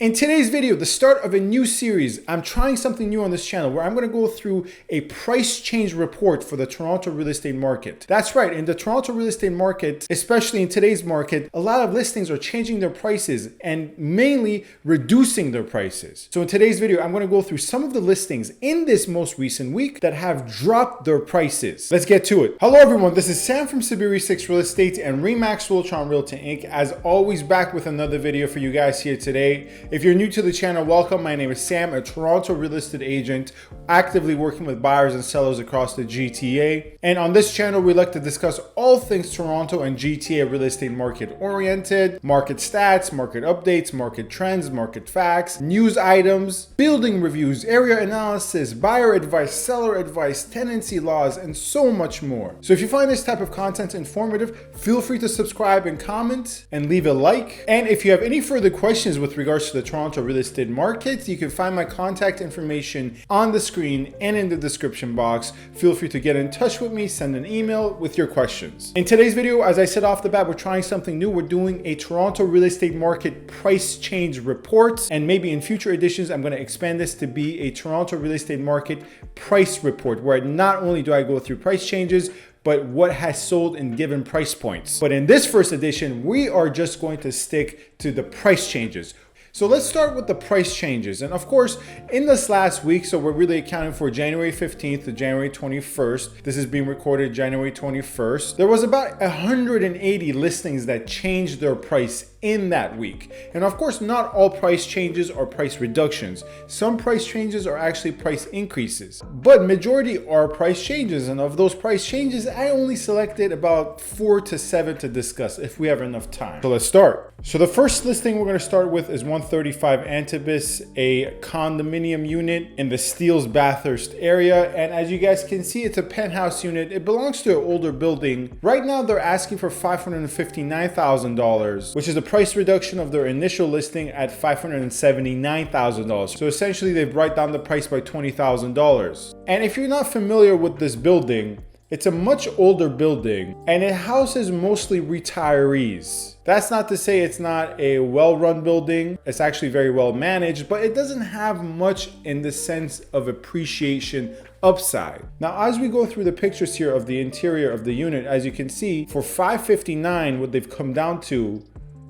In today's video, the start of a new series, I'm trying something new on this channel where I'm going to go through a price change report for the Toronto real estate market. That's right, in the Toronto real estate market, especially in today's market, a lot of listings are changing their prices and mainly reducing their prices. So in today's video, I'm going to go through some of the listings in this most recent week that have dropped their prices. Let's get to it. Hello everyone, this is Sam from SaberiSixRealEstate and Remax Realty Realty Inc. As always, back with another video for you guys here today. If you're new to the channel, welcome. My name is Sam, a Toronto real estate agent, actively working with buyers and sellers across the GTA. And on this channel, we like to discuss all things Toronto and GTA real estate market oriented, market stats, market updates, market trends, market facts, news items, building reviews, area analysis, buyer advice, seller advice, tenancy laws, and so much more. So if you find this type of content informative, feel free to subscribe and comment and leave a like. And if you have any further questions with regards to the Toronto real estate market, you can find my contact information on the screen and in the description box. Feel free to get in touch with me, send an email with your questions. In today's video, as I said off the bat, we're trying something new. We're doing a Toronto real estate market price change report, and maybe in future editions, I'm going to expand this to be a Toronto real estate market price report, where not only do I go through price changes, but what has sold in given price points. But in this first edition, we are just going to stick to the price changes. So let's start with the price changes. And of course, in this last week, so we're really accounting for January 15th to January 21st. This is being recorded January 21st. There was about 180 listings that changed their price in that week. And of course, not all price changes are price reductions. Some price changes are actually price increases, but majority are price changes. And of those price changes, I only selected about 4 to 7 to discuss if we have enough time. So let's start. So the first listing we're going to start with is 135 Antibes, a condominium unit in the Steeles Bathurst area. And as you guys can see, it's a penthouse unit. It belongs to an older building. Right now, they're asking for $559,000, which is a price reduction of their initial listing at $579,000. So essentially, they've brought down the price by $20,000. And if you're not familiar with this building, it's a much older building and it houses mostly retirees. That's not to say it's not a well-run building. It's actually very well managed, but it doesn't have much in the sense of appreciation upside. Now, as we go through the pictures here of the interior of the unit, as you can see, for $559,000, what they've come down to,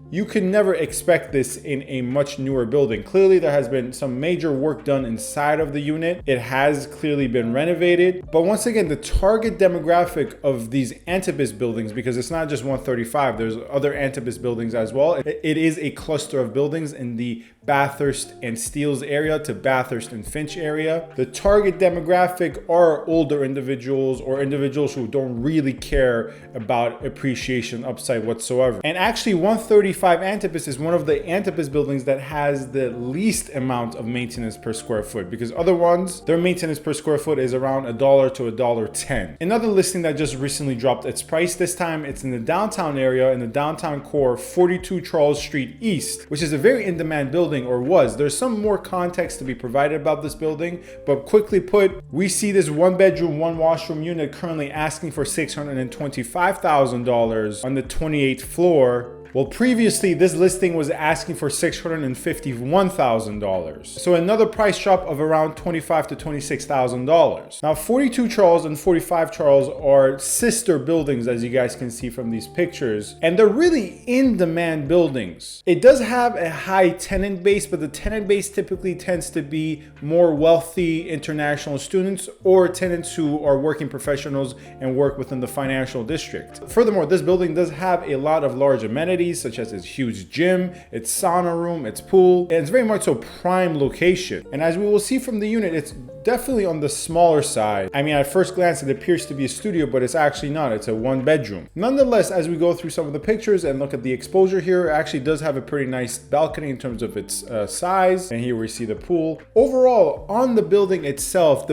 you can never expect this in a much newer building. Clearly, there has been some major work done inside of the unit. It has clearly been renovated. But once again, the target demographic of these Antibes buildings, because it's not just 135, there's other Antibes buildings as well. It is a cluster of buildings in the Bathurst and Steeles area to Bathurst and Finch area. The target demographic are older individuals or individuals who don't really care about appreciation upside whatsoever. And actually, 135 Antibes is one of the Antibes buildings that has the least amount of maintenance per square foot, because other ones, their maintenance per square foot is around $1 to $1.10. Another listing that just recently dropped its price, this time it's in the downtown area, in the downtown core, 42 Charles Street East, which is a very in-demand building, or was. There's some more context to be provided about this building, but quickly put, we see this 1-bedroom, 1-washroom unit currently asking for $625,000 on the 28th floor. Well, previously, this listing was asking for $651,000. So another price drop of around $25,000 to $26,000. Now, 42 Charles and 45 Charles are sister buildings, as you guys can see from these pictures, and they're really in-demand buildings. It does have a high tenant base, but the tenant base typically tends to be more wealthy international students or tenants who are working professionals and work within the financial district. Furthermore, this building does have a lot of large amenities, such as its huge gym, its sauna room, its pool, and it's very much so prime location. And as we will see from the unit, it's definitely on the smaller side. I mean, at first glance, it appears to be a studio, but it's actually not. It's a 1-bedroom. Nonetheless, as we go through some of the pictures and look at the exposure here, it actually does have a pretty nice balcony in terms of its size. And here we see the pool. Overall, on the building itself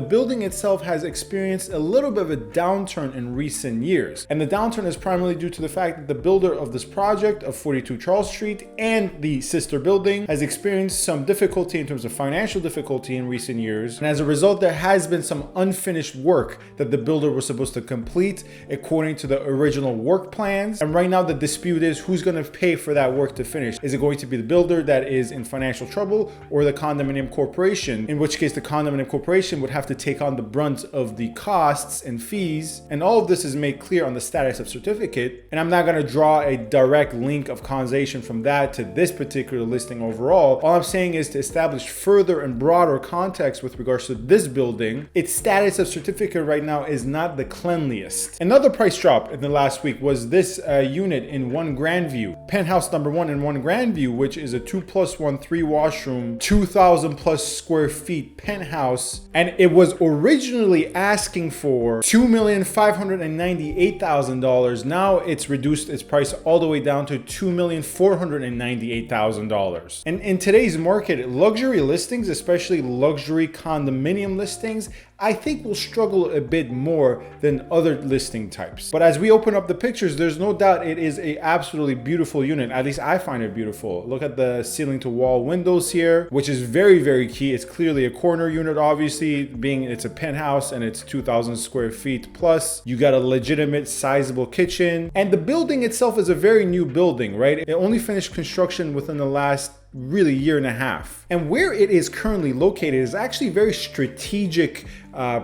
has experienced a little bit of a downturn in recent years. And the downturn is primarily due to the fact that the builder of this project project of 42 Charles Street and the sister building has experienced some difficulty in terms of financial difficulty in recent years. And as a result, there has been some unfinished work that the builder was supposed to complete according to the original work plans. And right now the dispute is who's going to pay for that work to finish. Is it going to be the builder that is in financial trouble or the condominium corporation? In which case the condominium corporation would have to take on the brunt of the costs and fees. And all of this is made clear on the status of certificate. And I'm not going to draw a direct link of causation from that to this particular listing overall. All I'm saying is to establish further and broader context with regards to this building, its status of certificate right now is not the cleanliest. Another price drop in the last week was this unit in 1 Grandview, penthouse number 1 in 1 Grandview, which is a 2+1 3 washroom, 2,000 plus square feet penthouse. And it was originally asking for $2,598,000. Now it's reduced its price all the way down to $2,498,000. And in today's market, luxury listings, especially luxury condominium listings, I think will struggle a bit more than other listing types. But as we open up the pictures, there's no doubt it is a absolutely beautiful unit. At least I find it beautiful. Look at the ceiling to wall windows here, which is very, very key. It's clearly a corner unit, obviously, being it's a penthouse and it's 2,000 square feet plus. You got a legitimate sizable kitchen. And the building itself is a very new building, right? It only finished construction within the last really year and a half. And where it is currently located is actually a very strategic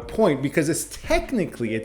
point because it's technically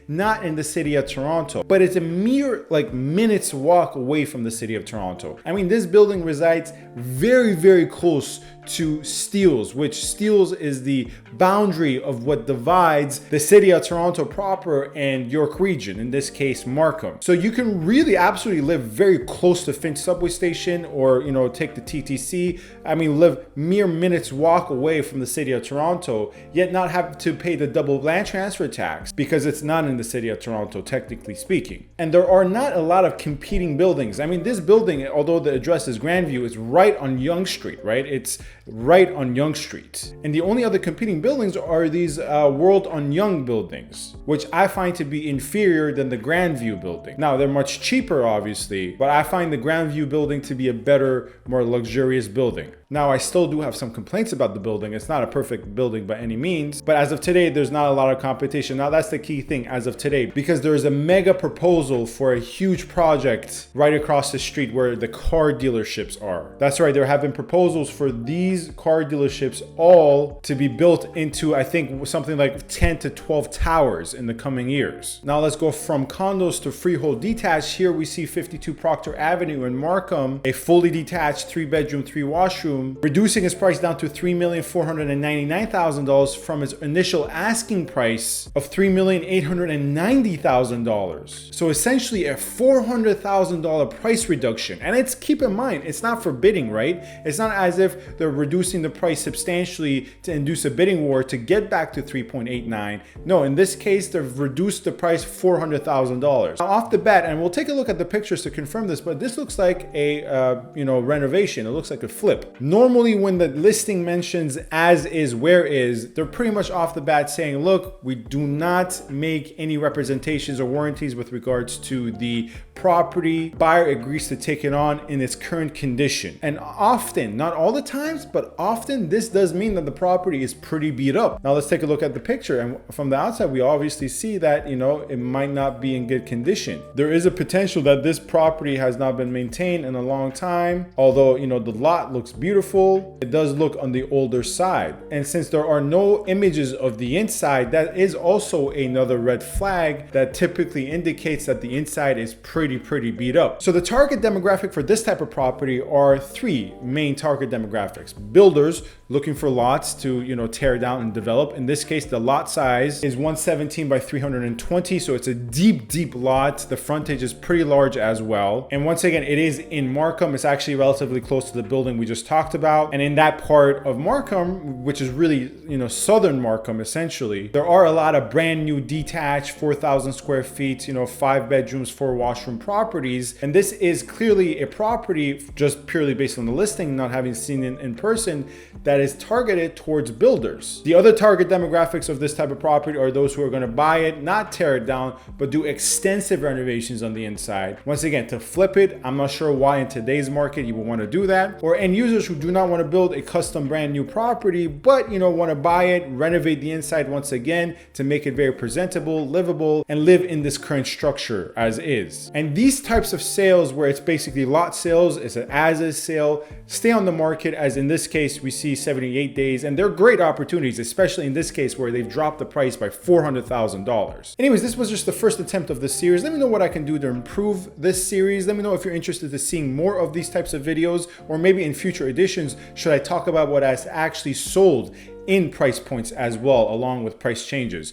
not in the city of Toronto, but it's a mere minutes walk away from the city of Toronto. I mean, this building resides very, very close to Steeles, which Steeles is the boundary of what divides the city of Toronto proper and York region, in this case Markham. So you can really absolutely live very close to Finch subway station, or take the TTC. I mean, live mere minutes walk away from the city of Toronto, yet not have to pay the double land transfer tax because it's not in the city of Toronto, technically speaking. And there are not a lot of competing buildings. I mean, this building, although the address is Grandview, is right on Yonge Street, right? It's right on Yonge Street. And the only other competing buildings are these World on Yonge buildings, which I find to be inferior than the Grandview building. Now, they're much cheaper, obviously, but I find the Grandview building to be a better, more luxurious building. Now, I still do have some complaints about the building. It's not a perfect building by any means, but as of today, there's not a lot of competition. Now, that's the key thing as of today, because there is a mega proposal for a huge project right across the street where the car dealerships are. That's right, there have been proposals for these car dealerships all to be built into, I think, something like 10 to 12 towers in the coming years. Now, let's go from condos to freehold detached. Here we see 52 Proctor Avenue in Markham, a fully detached 3-bedroom, 3-washroom, reducing its price down to $3,499,000 from its initial asking price of $3,890,000. So essentially a $400,000 price reduction. And keep in mind, it's not for bidding, right? It's not as if they're reducing the price substantially to induce a bidding war to get back to 3.89. No, in this case, they've reduced the price $400,000. Now, off the bat, and we'll take a look at the pictures to confirm this, but this looks like a renovation. It looks like a flip. Normally, when the listing mentions as is, where is, they're pretty much off the bat saying, look, we do not make any representations or warranties with regards to the property. Buyer agrees to take it on in its current condition. And often, not all the times, but often this does mean that the property is pretty beat up. Now let's take a look at the picture. And from the outside, we obviously see that, it might not be in good condition. There is a potential that this property has not been maintained in a long time. Although, the lot looks beautiful, it does look on the older side. And since there are no images of the inside, that is also another red flag that typically indicates that the inside is pretty beat up. So the target demographic for this type of property are 3 main target demographics. Builders looking for lots to, tear down and develop. In this case, the lot size is 117 by 320. So it's a deep lot. The frontage is pretty large as well. And once again, it is in Markham. It's actually relatively close to the building we just talked about. And in that part of Markham, which is really, southern Markham, essentially, there are a lot of brand new detached 4,000 square feet, 5 bedrooms, 4 washroom properties. And this is clearly a property, just purely based on the listing, not having seen it in person, that is targeted towards builders. The other target demographics of this type of property are those who are going to buy it, not tear it down, but do extensive renovations on the inside. Once again, to flip it, I'm not sure why in today's market you would want to do that. Or end users who do not want to build a custom brand new property, but want to buy it, renovate the inside once again to make it very presentable, livable, and live in this current structure as is. And these types of sales, where it's basically lot sales, it's an as-is sale, stay on the market, as in this case we see 78 days, and they're great opportunities, especially in this case where they've dropped the price by $400,000. Anyways, this was just the first attempt of this series. Let me know what I can do to improve this series. Let me know if you're interested in seeing more of these types of videos, or maybe in future editions, should I talk about what has actually sold in price points as well, along with price changes.